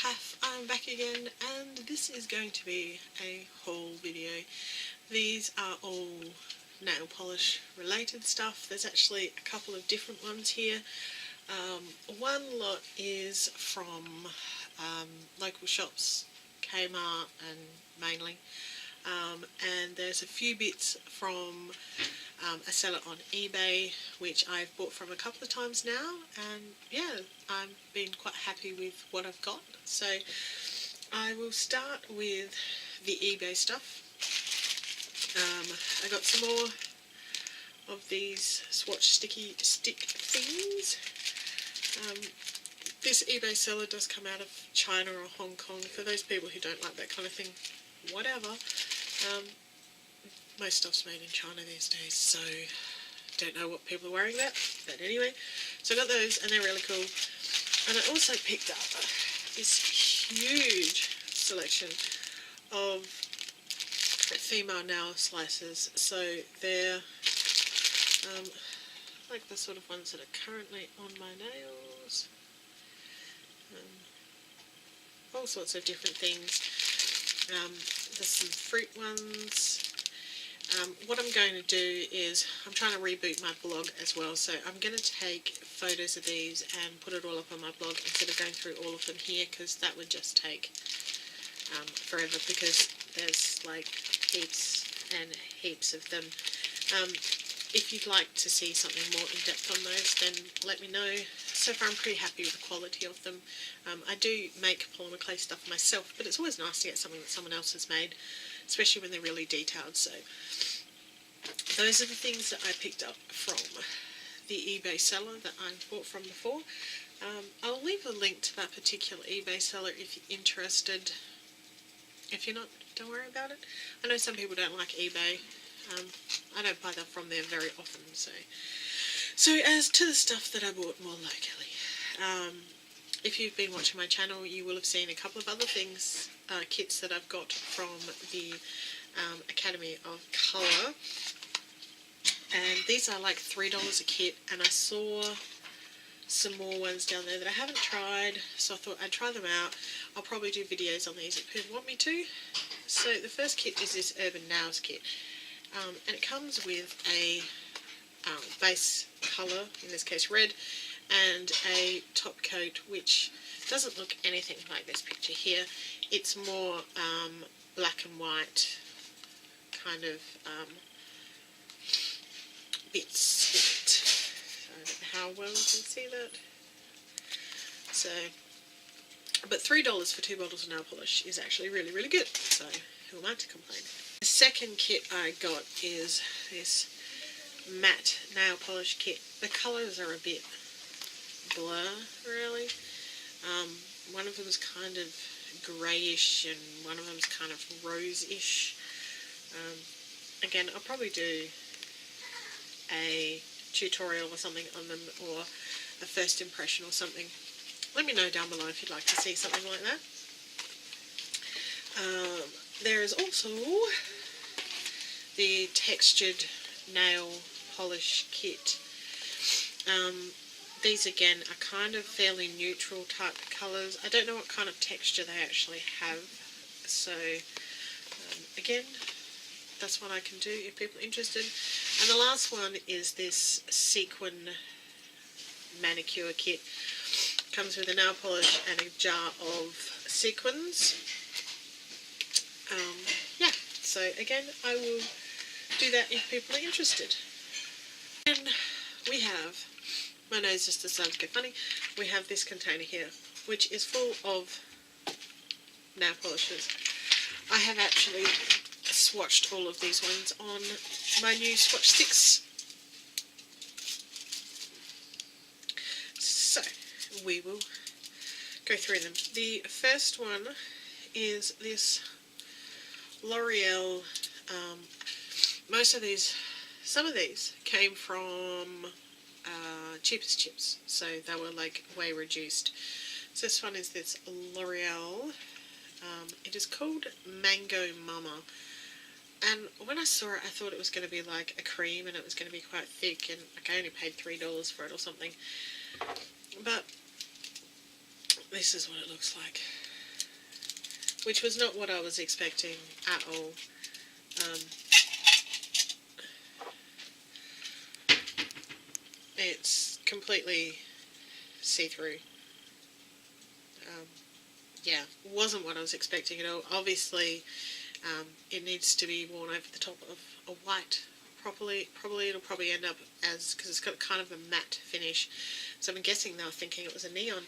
I'm back again, and this is going to be a haul video. These are all nail polish related stuff. There's actually a couple of different ones here. One lot is from local shops, Kmart and mainly, and there's a few bits from a seller on eBay which I've bought from a couple of times now, and yeah, I've been quite happy with what I've got. So I will start with the eBay stuff. I got some more of these swatch sticky stick things. This eBay seller does come out of China or Hong Kong. For those people who don't like that kind of thing, whatever. Most stuff's made in China these days, so don't know what people are worrying about. But anyway, so I got those, and they're really cool. And I also picked up this huge selection of female nail slicers. So they're like the sort of ones that are currently on my nails. All sorts of different things. There's some fruit ones. What I'm going to do is, I'm trying to reboot my blog as well, so I'm going to take photos of these and put it all up on my blog instead of going through all of them here, because that would just take forever, because there's like heaps and heaps of them. If you'd like to see something more in depth on those, then let me know. So far I'm pretty happy with the quality of them. I do make polymer clay stuff myself, but it's always nice to get something that someone else has made, especially when they're really detailed. So those are the things that I picked up from the eBay seller that I've bought from before. I'll leave a link to that particular eBay seller if you're interested. If you're not, don't worry about it. I know some people don't like eBay. I don't buy that from there very often. So as to the stuff that I bought more locally, if you've been watching my channel, you will have seen a couple of other things, kits that I've got from the Academy of Colour, and these are like $3 a kit, and I saw some more ones down there that I haven't tried, so I thought I'd try them out. I'll probably do videos on these if people want me to. So the first kit is this Urban Nails kit, and it comes with a base colour, in this case red, and a top coat which doesn't look anything like this picture here. It's more black and white kind of bits in it. I don't know how well you can see that. So, but $3 for 2 bottles of nail polish is actually really, really good, so who am I to complain? The second kit I got is this matte nail polish kit. The colours are a bit blur, really. One of them is kind of greyish and one of them is kind of rose-ish. Again, I'll probably do a tutorial or something on them, or a first impression or something. Let me know down below if you'd like to see something like that. There is also the textured nail polish kit. These again are kind of fairly neutral type colours. I don't know what kind of texture they actually have, so again, that's what I can do if people are interested. And the last one is this sequin manicure kit. Comes with a nail polish and a jar of sequins. Yeah, so again, I will do that if people are interested. And we have, my nose just decided to go funny, we have this container here, which is full of nail polishes. I have actually swatched all of these ones on my new swatch sticks. So we will go through them. The first one is this L'Oreal. Some of these came from Cheapest Chips, so they were like way reduced. So this one is this L'Oreal. It is called Mango Mama, and when I saw it I thought it was going to be like a cream and it was going to be quite thick, and like I only paid $3 for it or something, but this is what it looks like. which was not what I was expecting at all. It's completely see-through. Yeah, wasn't what I was expecting at all. Obviously, it needs to be worn over the top of a white properly. It'll probably end up as, because it's got kind of a matte finish. So I'm guessing they were thinking it was a neon.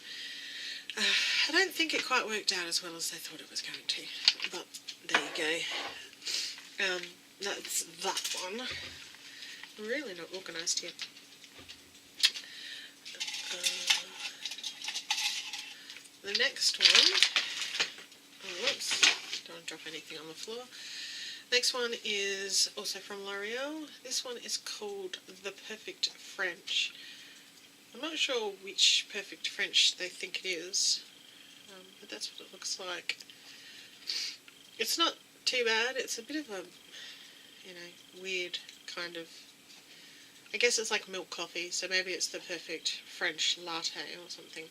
I don't think it quite worked out as well as they thought it was going to. But there you go. That's that one. I'm really not organised here. The next one, whoops, don't want to drop anything on the floor. Next one is also from L'Oreal. This one is called The Perfect French. I'm not sure which Perfect French they think it is, but that's what it looks like. It's not too bad. It's a bit of a, weird kind of, I guess it's like milk coffee, so maybe it's the Perfect French latte or something.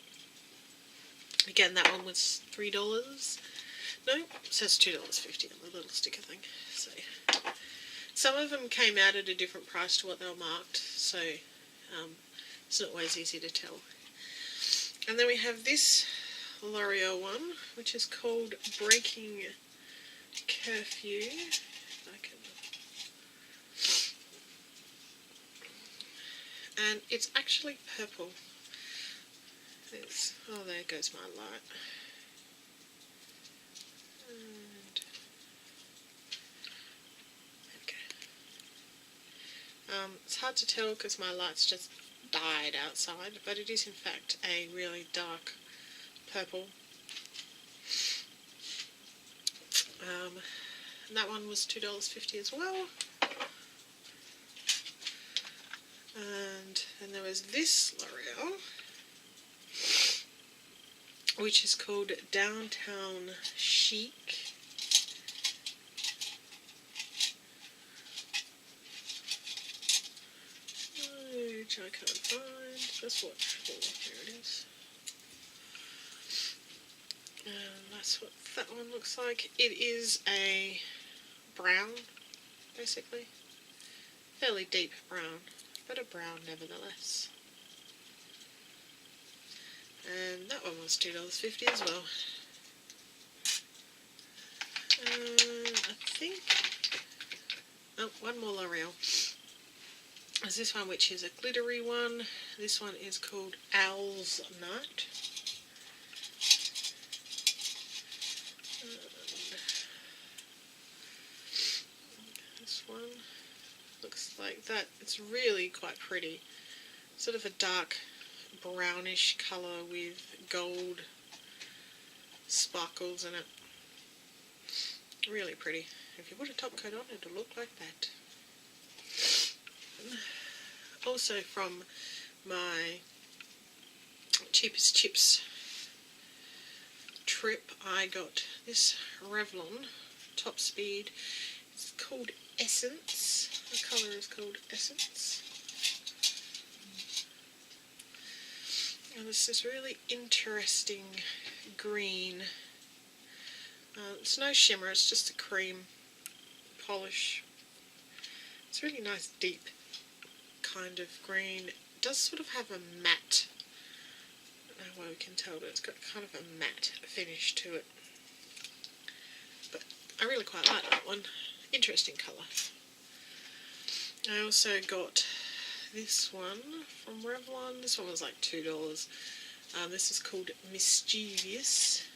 Again, that one was $3. No, it says $2.50 on the little sticker thing. So some of them came out at a different price to what they were marked, so it's not always easy to tell. And then we have this L'Oreal one, which is called Breaking Curfew. And it's actually purple. Oh, there goes my light. And okay. It's hard to tell because my light's just died outside, but it is in fact a really dark purple. And that one was $2.50 as well. And then there was this L'Oreal, which is called Downtown Chic. Which I can't find. Just watch for. There it is. And that's what that one looks like. It is a brown, basically. Fairly deep brown, but a brown nevertheless. And that one was $2.50 as well. I think, one more L'Oreal. There's this one, which is a glittery one. This one is called Owl's Night. This one looks like that. It's really quite pretty. Sort of a dark brownish colour with gold sparkles in it. Really pretty. If you put a top coat on, it'll look like that. Also from my cheapest chips trip, I got this Revlon Top Speed. It's called Essence. The colour is called Essence. And it's this really interesting green. It's no shimmer, it's just a cream polish. It's really nice, deep kind of green. It does sort of have a matte, I don't know why we can tell, but it's got kind of a matte finish to it. But I really quite like that one. Interesting colour. I also got this one from Revlon. This one was like $2. This is called Mischievous.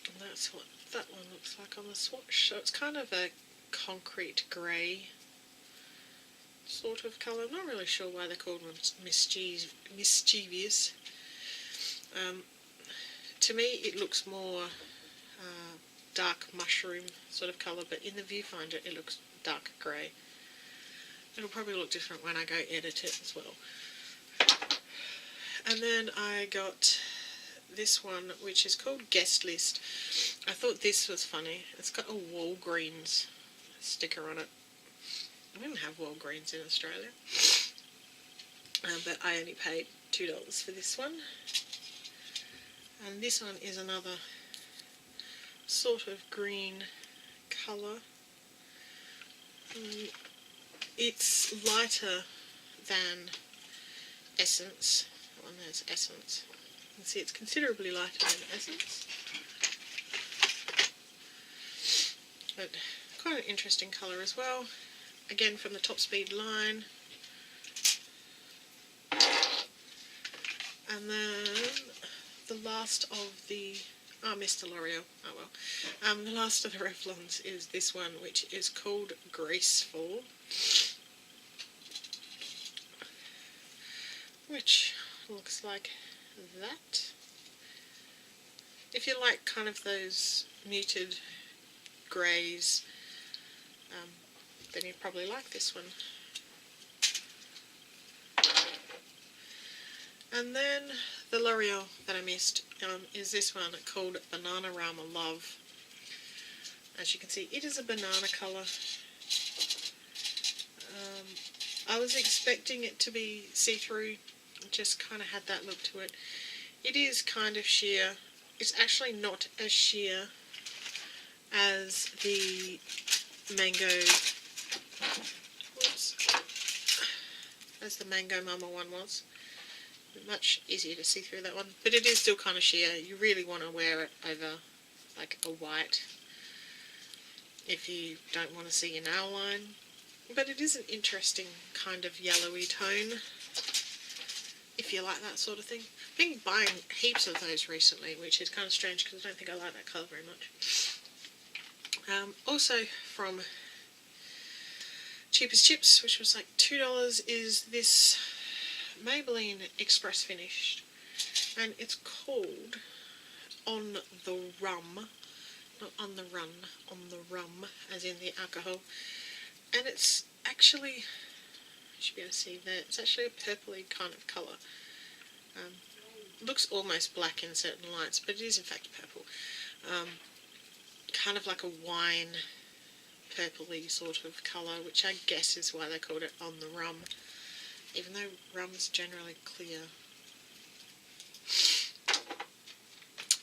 And that's what that one looks like on the swatch. So it's kind of a concrete grey sort of colour. I'm not really sure why they're called mischievous. To me it looks more dark mushroom sort of colour, but in the viewfinder it looks dark grey. It'll probably look different when I go edit it as well. And then I got this one, which is called Guest List. I thought this was funny. It's got a Walgreens sticker on it. We don't have Walgreens in Australia, but I only paid $2 for this one. And this one is another sort of green colour. It's lighter than Essence. That one there's Essence. You can see it's considerably lighter than Essence. But quite an interesting colour as well. Again from the Top Speed line. And then the last of the Mr. L'Oreal. Oh well. The last of the Revlons is this one, which is called Graceful, which looks like that. If you like kind of those muted greys, then you probably like this one. And then the L'Oreal that I missed is this one called Bananarama Love. As you can see, it is a banana colour. I was expecting it to be see-through. It just kind of had that look to it. It is kind of sheer. It's actually not as sheer as the Mango, as the Mango Mama one was. Much easier to see through that one, but it is still kind of sheer. You really want to wear it over like a white if you don't want to see your nail line. But it is an interesting kind of yellowy tone if you like that sort of thing. I've been buying heaps of those recently, which is kind of strange because I don't think I like that colour very much. Also from Cheapest Chips, which was like $2, is this Maybelline Express Finished, and it's called On the Rum, not on the run, on the rum, as in the alcohol. And it's actually, you should be able to see there, it's actually a purpley kind of colour. Looks almost black in certain lights, but it is in fact purple. Kind of like a wine purpley sort of colour, which I guess is why they called it On the Rum, even though rum's generally clear.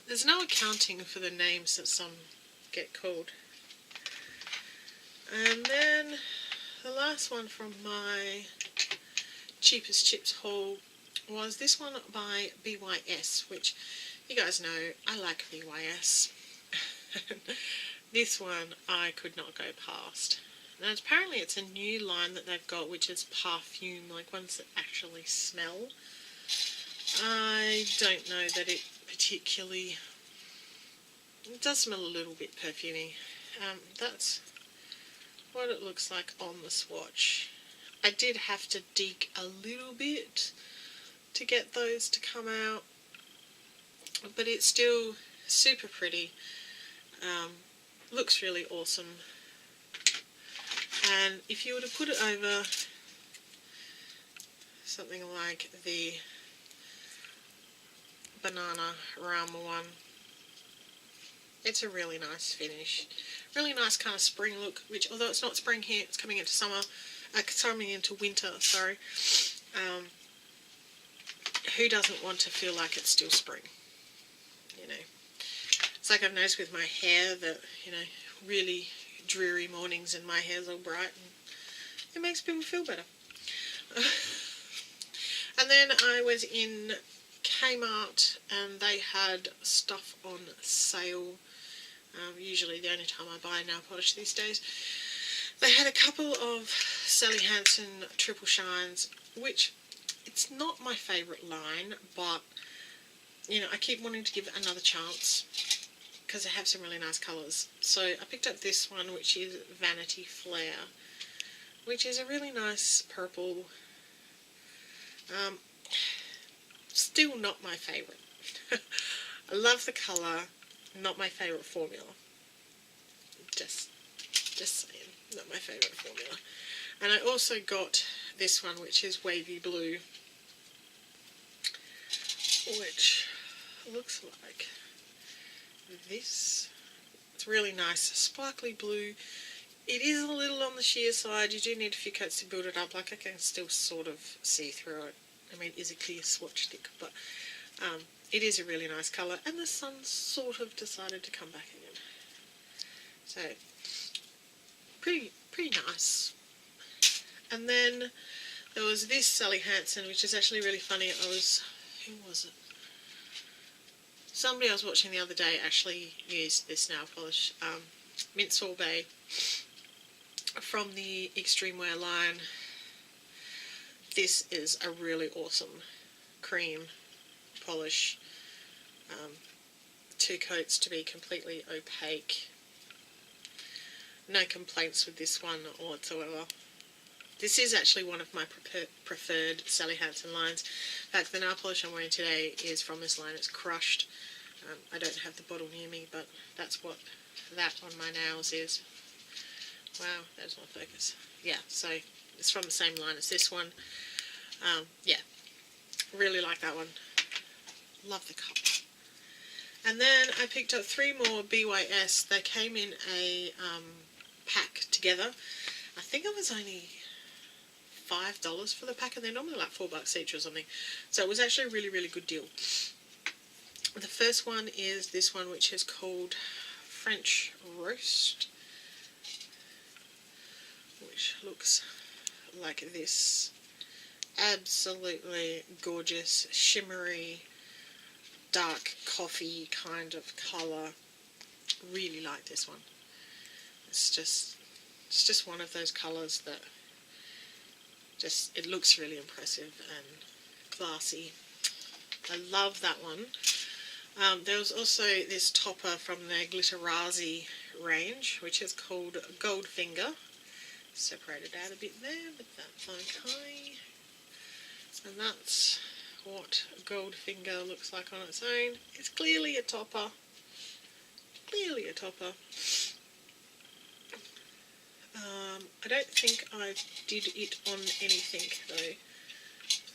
There's no accounting for the names that some get called. And then the last one from my Cheapest Chips haul was this one by BYS, which you guys know I like BYS. This one I could not go past. Now apparently it's a new line that they've got, which is perfume, like ones that actually smell. I don't know that it particularly, it does smell a little bit perfumey. That's what it looks like on the swatch. I did have to dig a little bit to get those to come out, but it's still super pretty. Looks really awesome. And if you were to put it over something like the Bananarama one, it's a really nice finish. Really nice kind of spring look, which although it's not spring here, it's coming into summer, coming into winter, sorry. Who doesn't want to feel like it's still spring? You know, it's like I've noticed with my hair that, you know, really dreary mornings and my hair's all bright and it makes people feel better. And then I was in Kmart and they had stuff on sale. Usually the only time I buy nail polish these days. They had a couple of Sally Hansen Triple Shines, which it's not my favourite line, but you know, I keep wanting to give it another chance because they have some really nice colours. So I picked up this one, which is Vanity Flare, which is a really nice purple. Still not my favourite. I love the colour, not my favourite formula. Just saying, not my favourite formula. And I also got this one, which is Wavy Blue, which looks like this. It's really nice, sparkly blue. It is a little on the sheer side. You do need a few coats to build it up. Like I can still sort of see through it. I mean, it is a clear swatch stick, but it is a really nice colour, and the sun sort of decided to come back again. So, pretty nice. And then there was this Sally Hansen, which is actually really funny. Who was it? Somebody I was watching the other day actually used this nail polish, Mint Sorbet, from the Extreme Wear line. This is a really awesome cream polish. 2 coats to be completely opaque. No complaints with this one whatsoever. This is actually one of my preferred Sally Hansen lines. In fact, the nail polish I'm wearing today is from this line. It's Crushed. I don't have the bottle near me, but that's what that on my nails is. Wow, that's not focus. Yeah, so it's from the same line as this one. Yeah, really like that one. Love the colour. And then I picked up 3 more BYS. They came in a pack together. I think it was only $5 for the pack, and they're normally like $4 each or something. So it was actually a really good deal. The first one is this one, which is called French Roast, which looks like this. Absolutely gorgeous, shimmery, dark coffee kind of colour. Really like this one. It's just one of those colours that it looks really impressive and classy. I love that one. There was also this topper from their Glitterazzi range, which is called Goldfinger. Separated out a bit there, but that's okay. And that's what Goldfinger looks like on its own. It's clearly a topper. Clearly a topper. I don't think I did it on anything though,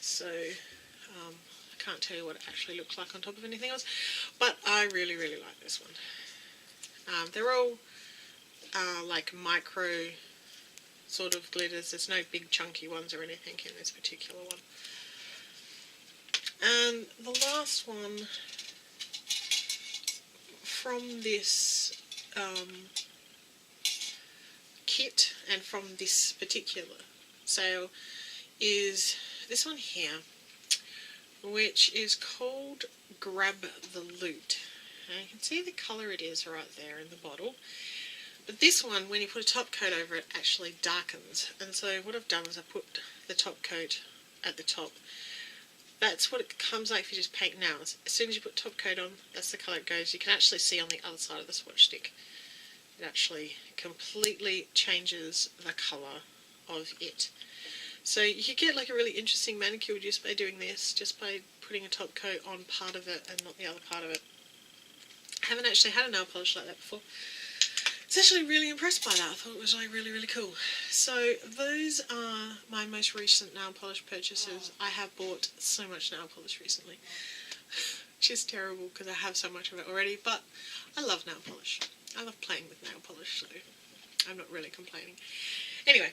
so I can't tell you what it actually looks like on top of anything else, but I really like this one. They're all like micro sort of glitters. There's no big chunky ones or anything in this particular one. And the last one from this kit and from this particular sale is this one here, which is called Grab the Loot. Now you can see the colour it is right there in the bottle, but this one, when you put a top coat over it, actually darkens. And so what I've done is I put the top coat at the top. That's what it comes like if you just paint nails. As soon as you put top coat on, that's the colour it goes. You can actually see on the other side of the swatch stick. It actually completely changes the colour of it. So you could get like a really interesting manicure just by doing this, just by putting a top coat on part of it and not the other part of it. I haven't actually had a nail polish like that before. I was actually really impressed by that. I thought it was like really cool. So those are my most recent nail polish purchases. I have bought so much nail polish recently, which is terrible because I have so much of it already, but I love nail polish. I love playing with nail polish, so I'm not really complaining. Anyway,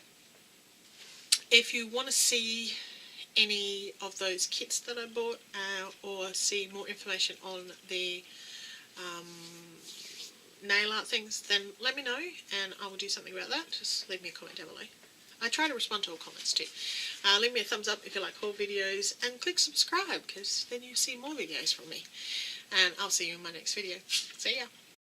if you want to see any of those kits that I bought or see more information on the nail art things, then let me know and I will do something about that. Just leave me a comment down below. I try to respond to all comments too. Leave me a thumbs up if you like haul videos and click subscribe, because then you see more videos from me. And I'll see you in my next video. See ya!